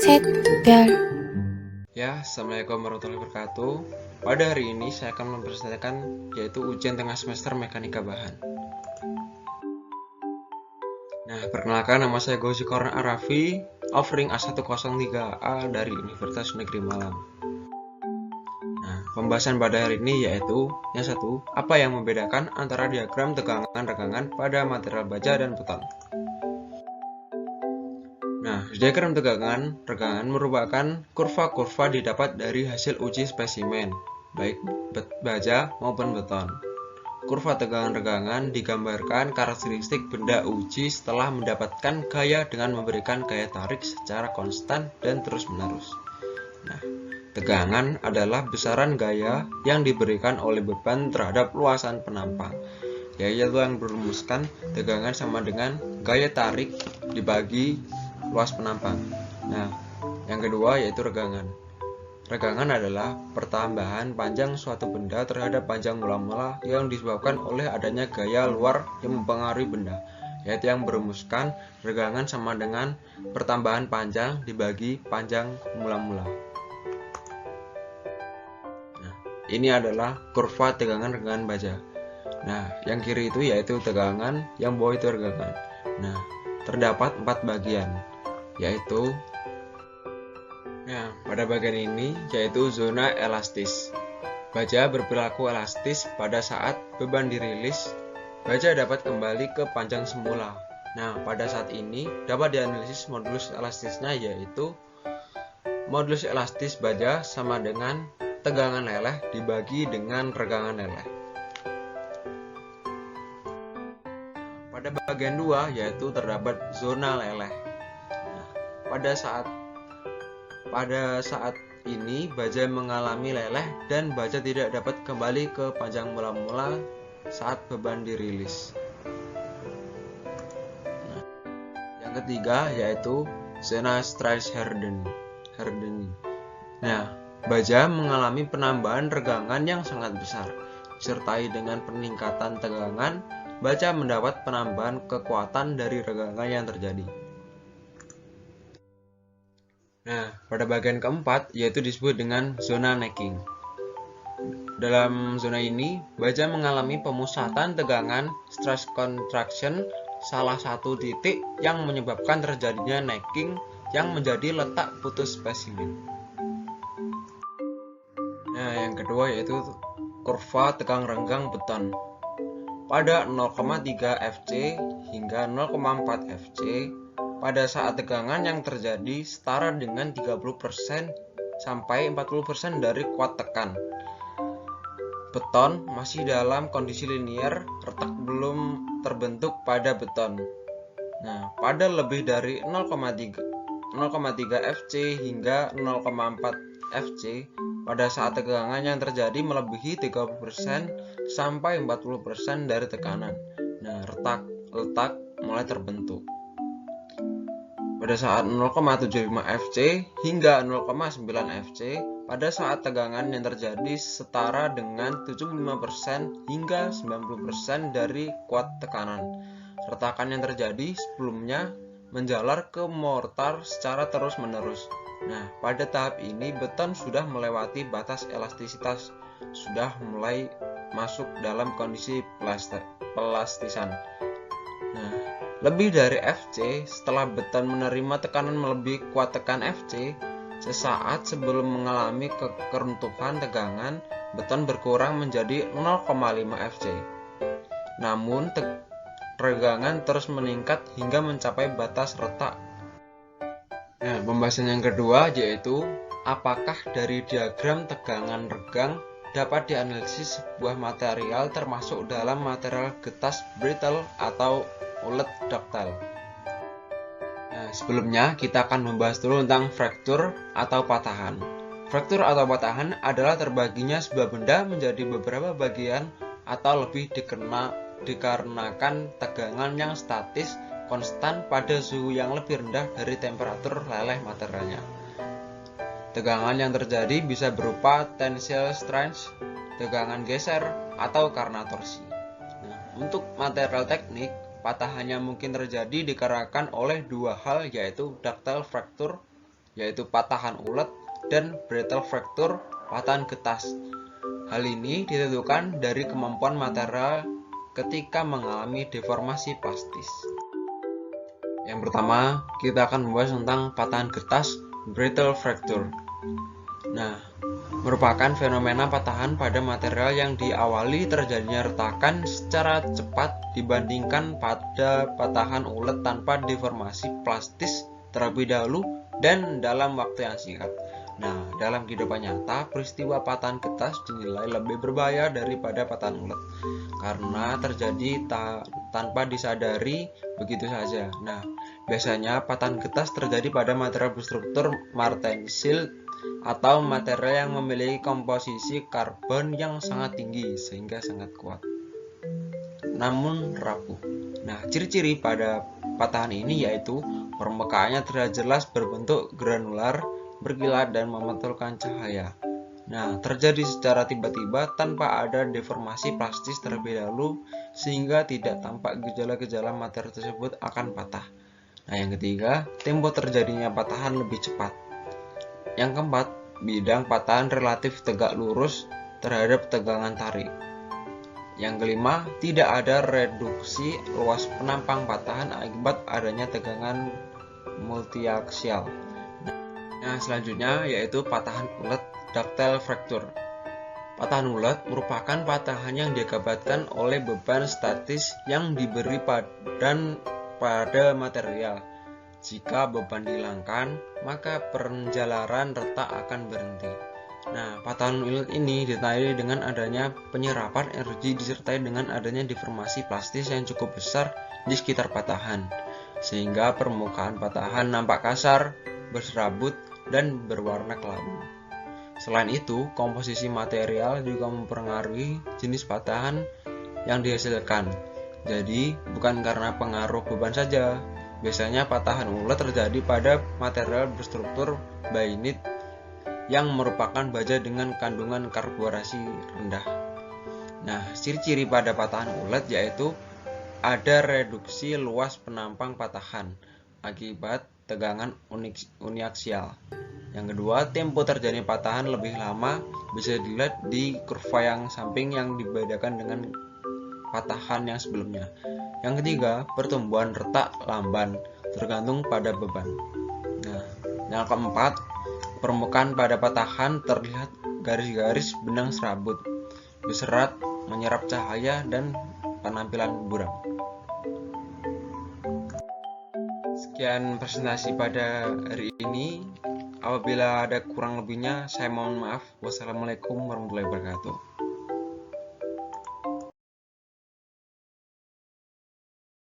셋, 별. Ya, Assalamualaikum warahmatullahi wabarakatuh. Pada hari ini saya akan mempresentasikan yaitu ujian tengah semester mekanika bahan. Nah, perkenalkan nama saya Gozi Koran Arafi, offering A103A dari Universitas Negeri Malang. Nah, pembahasan pada hari ini yaitu yang satu, apa yang membedakan antara diagram tegangan-regangan pada material baja dan beton. Nah, diagram tegangan-regangan merupakan kurva-kurva didapat dari hasil uji spesimen, baik baja maupun beton. Kurva tegangan-regangan digambarkan karakteristik benda uji setelah mendapatkan gaya dengan memberikan gaya tarik secara konstan dan terus-menerus. Nah, tegangan adalah besaran gaya yang diberikan oleh beban terhadap luasan penampang, yaitu yang merumuskan tegangan sama dengan gaya tarik dibagi luas penampang. Nah, yang kedua yaitu regangan. Regangan adalah pertambahan panjang suatu benda terhadap panjang mula-mula yang disebabkan oleh adanya gaya luar yang mempengaruhi benda, yaitu yang merumuskan regangan sama dengan pertambahan panjang dibagi panjang mula-mula. Nah, ini adalah kurva tegangan-regangan baja. Nah, yang kiri itu yaitu tegangan, yang bawah itu regangan. Nah, terdapat 4 bagian, yaitu pada bagian ini yaitu zona elastis. Baja berperilaku elastis pada saat beban dirilis, baja dapat kembali ke panjang semula. Nah, pada saat ini dapat dianalisis modulus elastisnya, yaitu modulus elastis baja sama dengan tegangan leleh dibagi dengan regangan leleh. Pada bagian 2 yaitu terdapat zona leleh. Nah, pada saat ini baja mengalami leleh dan baja tidak dapat kembali ke panjang mula-mula saat beban dirilis. Nah, yang ketiga yaitu zona Strauss-Harden. Nah, baja mengalami penambahan regangan yang sangat besar, disertai dengan peningkatan tegangan. Baja mendapat penambahan kekuatan dari regangan yang terjadi. Nah, pada bagian keempat yaitu disebut dengan zona necking. Dalam zona ini, baja mengalami pemusatan tegangan stress contraction salah satu titik yang menyebabkan terjadinya necking yang menjadi letak putus spesimen. Nah, yang kedua yaitu kurva tegang renggang beton. Pada 0,3 Fc hingga 0,4 Fc, pada saat tegangan yang terjadi setara dengan 30% sampai 40% dari kuat tekan. Beton masih dalam kondisi linier, retak belum terbentuk pada beton. Nah, pada lebih dari 0,3 Fc hingga 0,4 Fc, pada saat tegangan yang terjadi melebihi 30% sampai 40% dari tekanan. Nah, retak mulai terbentuk. Pada saat 0,75 Fc hingga 0,9 Fc, pada saat tegangan yang terjadi setara dengan 75% hingga 90% dari kuat tekanan. Retakan yang terjadi sebelumnya menjalar ke mortar secara terus-menerus. Nah, pada tahap ini beton sudah melewati batas elastisitas, sudah mulai masuk dalam kondisi pelastisan. Nah, lebih dari Fc, setelah beton menerima tekanan melebihi kuat tekan Fc, sesaat sebelum mengalami keruntuhan tegangan, beton berkurang menjadi 0,5 Fc. Namun, regangan terus meningkat hingga mencapai batas retak. Nah, pembahasan yang kedua yaitu apakah dari diagram tegangan regang dapat dianalisis sebuah material termasuk dalam material getas brittle atau ulet ductile. Nah, sebelumnya kita akan membahas dulu tentang fraktur atau patahan. Fraktur atau patahan adalah terbaginya sebuah benda menjadi beberapa bagian atau lebih dikarenakan tegangan yang statis konstan pada suhu yang lebih rendah dari temperatur leleh materialnya. Tegangan yang terjadi bisa berupa tensile strength, tegangan geser, atau karena torsi. Nah, untuk material teknik, patahannya mungkin terjadi dikarenakan oleh dua hal, yaitu ductile fracture yaitu patahan ulet dan brittle fracture, patahan getas. Hal ini ditentukan dari kemampuan material ketika mengalami deformasi plastis. Yang pertama, kita akan membahas tentang patahan getas, brittle fracture. Nah, merupakan fenomena patahan pada material yang diawali terjadinya retakan secara cepat dibandingkan pada patahan ulet tanpa deformasi plastis terlebih dahulu dan dalam waktu yang singkat. Nah, dalam kehidupan nyata, peristiwa patahan getas dinilai lebih berbahaya daripada patahan ulet karena terjadi tanpa disadari begitu saja. Nah, biasanya patahan getas terjadi pada material berstruktur martensil atau material yang memiliki komposisi karbon yang sangat tinggi sehingga sangat kuat, namun rapuh. Nah, ciri-ciri pada patahan ini yaitu permukaannya terlihat jelas berbentuk granular, berkilat dan memantulkan cahaya. Nah, terjadi secara tiba-tiba tanpa ada deformasi plastis terlebih dahulu sehingga tidak tampak gejala-gejala materi tersebut akan patah. Nah, yang ketiga, tempo terjadinya patahan lebih cepat. Yang keempat, bidang patahan relatif tegak lurus terhadap tegangan tarik. Yang kelima, tidak ada reduksi luas penampang patahan akibat adanya tegangan multiaksial. Nah, selanjutnya yaitu patahan ulet, ductile fracture. Patahan ulet merupakan patahan yang diakibatkan oleh beban statis yang diberi pada material. Jika beban dihilangkan, maka penjalaran retak akan berhenti. Nah, patahan ulet ini ditandai dengan adanya penyerapan energi disertai dengan adanya deformasi plastis yang cukup besar di sekitar patahan, sehingga permukaan patahan nampak kasar, berserabut, dan berwarna kelabu. Selain itu, komposisi material juga mempengaruhi jenis patahan yang dihasilkan. Jadi, bukan karena pengaruh beban saja. Biasanya patahan ulet terjadi pada material berstruktur bainit yang merupakan baja dengan kandungan karbonasi rendah. Nah, ciri-ciri pada patahan ulet yaitu ada reduksi luas penampang patahan akibat tegangan uniaksial. Yang kedua, tempo terjadi patahan lebih lama, bisa dilihat di kurva yang samping yang dibedakan dengan patahan yang sebelumnya. Yang ketiga, pertumbuhan retak lamban, tergantung pada beban. Nah, yang keempat, permukaan pada patahan terlihat garis-garis benang serabut, berserat, menyerap cahaya, dan penampilan buram. Sekian presentasi pada hari ini. Apabila ada kurang lebihnya, saya mohon maaf. Wassalamualaikum warahmatullahi wabarakatuh.